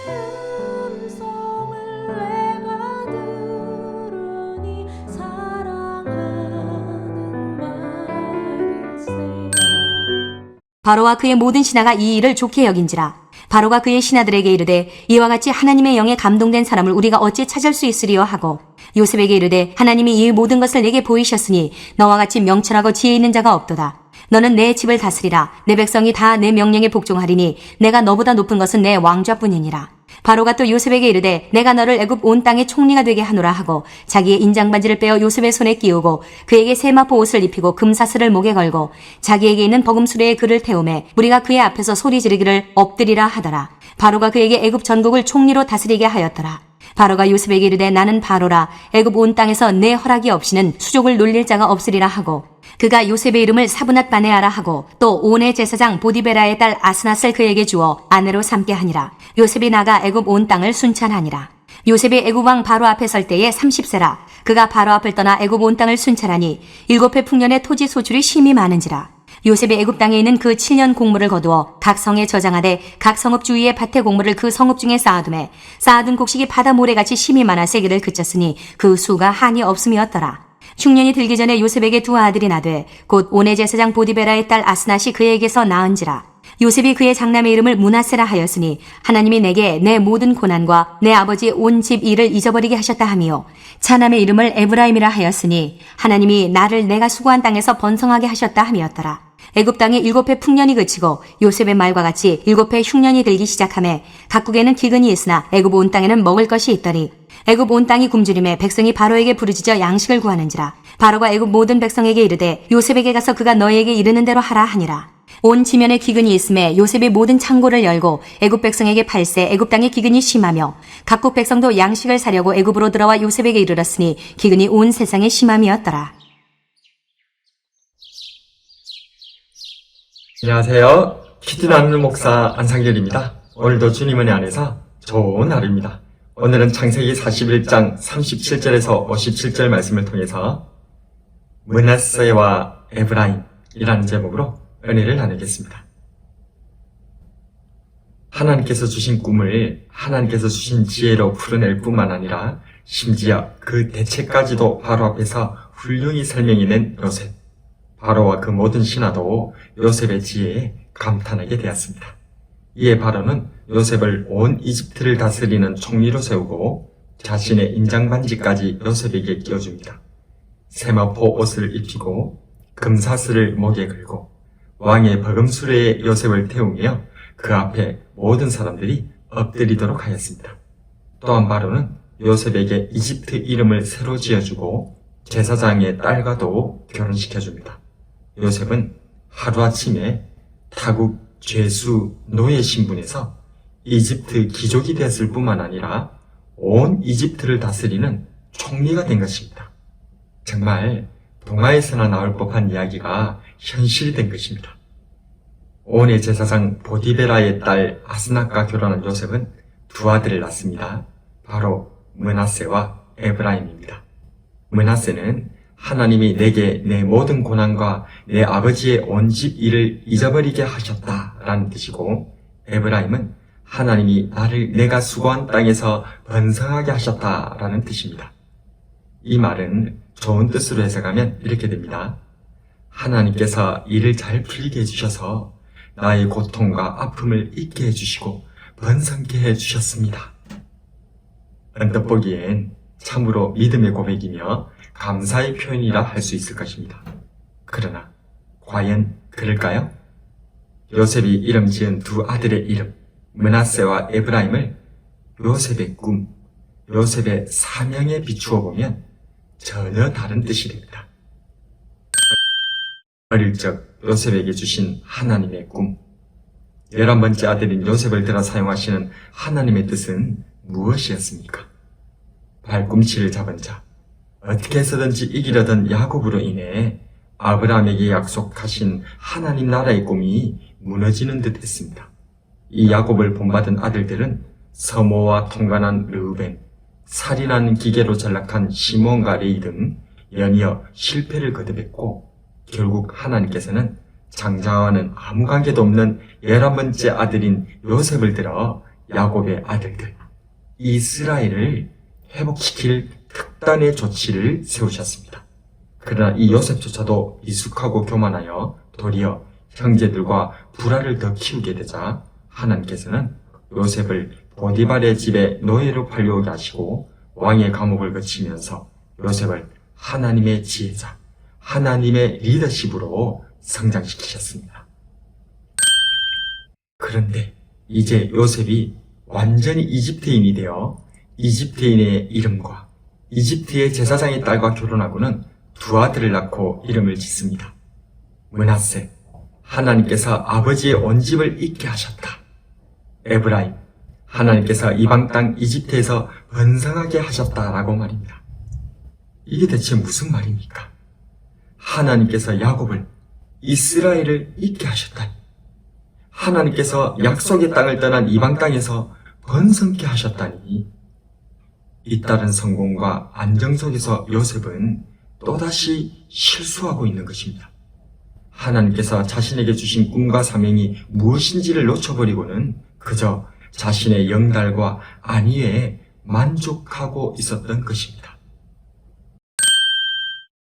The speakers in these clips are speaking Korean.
음성을 내가 들으니 사랑하는 말일세. 바로와 그의 모든 신하가 이 일을 좋게 여긴지라. 바로가 그의 신하들에게 이르되 이와 같이 하나님의 영에 감동된 사람을 우리가 어찌 찾을 수 있으리요 하고 요셉에게 이르되 하나님이 이 모든 것을 내게 보이셨으니 너와 같이 명철하고 지혜 있는 자가 없도다. 너는 내 집을 다스리라. 내 백성이 다 내 명령에 복종하리니 내가 너보다 높은 것은 내 왕좌뿐이니라. 바로가 또 요셉에게 이르되 내가 너를 애굽 온 땅의 총리가 되게 하노라 하고 자기의 인장반지를 빼어 요셉의 손에 끼우고 그에게 세마포 옷을 입히고 금사슬을 목에 걸고 자기에게 있는 버금수레에 그를 태우매 무리가 그의 앞에서 소리 지르기를 엎드리라 하더라. 바로가 그에게 애굽 전국을 총리로 다스리게 하였더라. 바로가 요셉에게 이르되 나는 바로라. 애굽 온 땅에서 내 허락이 없이는 수족을 놀릴 자가 없으리라 하고 그가 요셉의 이름을 사브낫 바네아라 하고 또 온의 제사장 보디베라의 딸 아스낫을 그에게 주어 아내로 삼게 하니라. 요셉이 나가 애굽 온 땅을 순찰하니라. 요셉이 애굽 왕 바로 앞에 설 때에 30세라. 그가 바로 앞을 떠나 애굽 온 땅을 순찰하니 7해 풍년의 토지 소출이 심히 많은지라. 요셉이 애굽 땅에 있는 그 7년 곡물을 거두어 각 성에 저장하되 각 성읍 주위의 밭의 곡물을 그 성읍 중에 쌓아두매 쌓아둔 곡식이 바다 모래같이 심히 많아 세기를 그쳤으니 그 수가 한이 없음이었더라. 흉년이 들기 전에 요셉에게 두 아들이 나되 곧 온의 제사장 보디베라의 딸 아스낫이 그에게서 낳은지라. 요셉이 그의 장남의 이름을 므낫세라 하였으니 하나님이 내게 내 모든 고난과 내 아버지의 온 집 일을 잊어버리게 하셨다 하며 차남의 이름을 에브라임이라 하였으니 하나님이 나를 내가 수고한 땅에서 번성하게 하셨다 함이었더라. 애굽 땅에 7해 풍년이 그치고 요셉의 말과 같이 7해 흉년이 들기 시작하매 각국에는 기근이 있으나 애굽 온 땅에는 먹을 것이 있더니 애굽 온 땅이 굶주림에 백성이 바로에게 부르짖어 양식을 구하는지라. 바로가 애굽 모든 백성에게 이르되 요셉에게 가서 그가 너희에게 이르는 대로 하라 하니라. 온 지면에 기근이 있음에 요셉이 모든 창고를 열고 애굽 백성에게 팔세 애굽 땅에 기근이 심하며 각국 백성도 양식을 사려고 애굽으로 들어와 요셉에게 이르렀으니 기근이 온 세상에 심함이었더라. 안녕하세요. 퀴즈 나누는 목사 안상길입니다. 오늘도 주님의 안에서 좋은 하루입니다. 오늘은 창세기 41장 37절에서 57절 말씀을 통해서 므낫세와 에브라임이라는 제목으로 은혜를 나누겠습니다. 하나님께서 주신 꿈을 하나님께서 주신 지혜로 풀어낼 뿐만 아니라 심지어 그 대책까지도 바로 앞에서 훌륭히 설명이 낸 요셉. 바로와 그 모든 신하도 요셉의 지혜에 감탄하게 되었습니다. 이에 바로는 요셉을 온 이집트를 다스리는 총리로 세우고 자신의 인장반지까지 요셉에게 끼워줍니다. 세마포 옷을 입히고 금사슬을 목에 걸고 왕의 버금수레에 요셉을 태우며 그 앞에 모든 사람들이 엎드리도록 하였습니다. 또한 바로는 요셉에게 이집트 이름을 새로 지어주고 제사장의 딸과도 결혼시켜줍니다. 요셉은 하루아침에 타국 죄수 노예 신분에서 이집트 귀족이 되었을 뿐만 아니라 온 이집트를 다스리는 총리가 된 것입니다. 정말 동화에서나 나올 법한 이야기가 현실이 된 것입니다. 온의 제사장 보디베라의 딸 아스낫과 결혼한 요셉은 두 아들을 낳습니다. 바로 므낫세와 에브라임입니다. 므낫세는 하나님이 내게 내 모든 고난과 내 아버지의 온 집 일을 잊어버리게 하셨다라는 뜻이고, 에브라임은 하나님이 나를 내가 수고한 땅에서 번성하게 하셨다라는 뜻입니다. 이 말은 좋은 뜻으로 해석하면 이렇게 됩니다. 하나님께서 일을 잘 풀리게 해주셔서 나의 고통과 아픔을 잊게 해주시고 번성케 해주셨습니다. 언뜻 보기엔 참으로 믿음의 고백이며 감사의 표현이라 할 수 있을 것입니다. 그러나 과연 그럴까요? 요셉이 이름 지은 두 아들의 이름 므낫세와 에브라임을 요셉의 꿈, 요셉의 사명에 비추어 보면 전혀 다른 뜻이 됩니다. 어릴 적 요셉에게 주신 하나님의 꿈, 11번째 아들인 요셉을 들어 사용하시는 하나님의 뜻은 무엇이었습니까? 발꿈치를 잡은 자, 어떻게 해서든지 이기려던 야곱으로 인해 아브라함에게 약속하신 하나님 나라의 꿈이 무너지는 듯 했습니다. 이 야곱을 본받은 아들들은 서모와 통관한 르우벤, 살인하는 기계로 전락한 시몬과 레위 등 연이어 실패를 거듭했고, 결국 하나님께서는 장자와는 아무 관계도 없는 11번째 아들인 요셉을 들어 야곱의 아들들 이스라엘을 회복시킬 특단의 조치를 세우셨습니다. 그러나 이 요셉조차도 미숙하고 교만하여 도리어 형제들과 불화를 더 키우게 되자 하나님께서는 요셉을 보디발의 집에 노예로 팔려오게 하시고 왕의 감옥을 거치면서 요셉을 하나님의 지혜자, 하나님의 리더십으로 성장시키셨습니다. 그런데 이제 요셉이 완전히 이집트인이 되어 이집트인의 이름과 이집트의 제사장의 딸과 결혼하고는 두 아들을 낳고 이름을 짓습니다. 므낫세, 하나님께서 아버지의 온 집을 잊게 하셨다. 에브라임, 하나님께서 이방 땅 이집트에서 번성하게 하셨다라고 말입니다. 이게 대체 무슨 말입니까? 하나님께서 야곱을, 이스라엘을 잊게 하셨다니. 하나님께서 약속의 땅을 떠난 이방 땅에서 번성케 하셨다니. 잇따른 성공과 안정 속에서 요셉은 또다시 실수하고 있는 것입니다. 하나님께서 자신에게 주신 꿈과 사명이 무엇인지를 놓쳐버리고는 그저 자신의 영달과 안위에 만족하고 있었던 것입니다.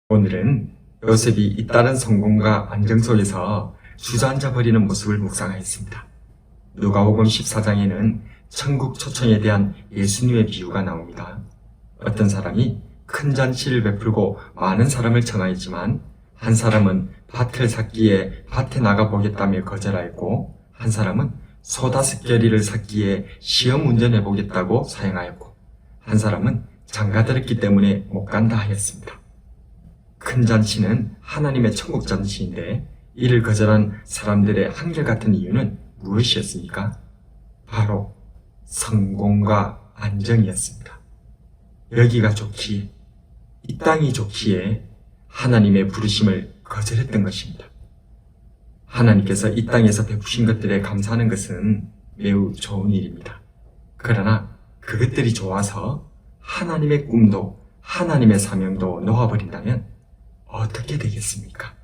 오늘은 요셉이 잇따른 성공과 안정 속에서 주저앉아 버리는 모습을 묵상하였습니다. 누가복음 14장에는 천국 초청에 대한 예수님의 비유가 나옵니다. 어떤 사람이 큰 잔치를 베풀고 많은 사람을 청하였지만 한 사람은 밭을 샀기에 밭에 나가 보겠다며 거절하였고 한 사람은 소 5겨리를 샀기에 시험 운전해 보겠다고 사양하였고 한 사람은 장가 들었기 때문에 못 간다 하였습니다. 큰 잔치는 하나님의 천국 잔치인데 이를 거절한 사람들의 한결같은 이유는 무엇이었습니까? 바로 성공과 안정이었습니다. 여기가 좋기에, 이 땅이 좋기에 하나님의 부르심을 거절했던 것입니다. 하나님께서 이 땅에서 베푸신 것들에 감사하는 것은 매우 좋은 일입니다. 그러나 그것들이 좋아서 하나님의 꿈도 하나님의 사명도 놓아버린다면 어떻게 되겠습니까?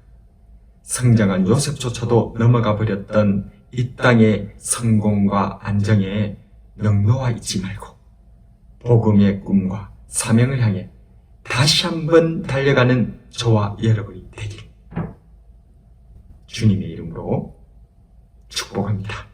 성장한 요셉조차도 넘어가 버렸던 이 땅의 성공과 안정에 넉놓아 있지 말고 복음의 꿈과 사명을 향해 다시 한번 달려가는 저와 여러분이 되길 주님의 이름으로 축복합니다.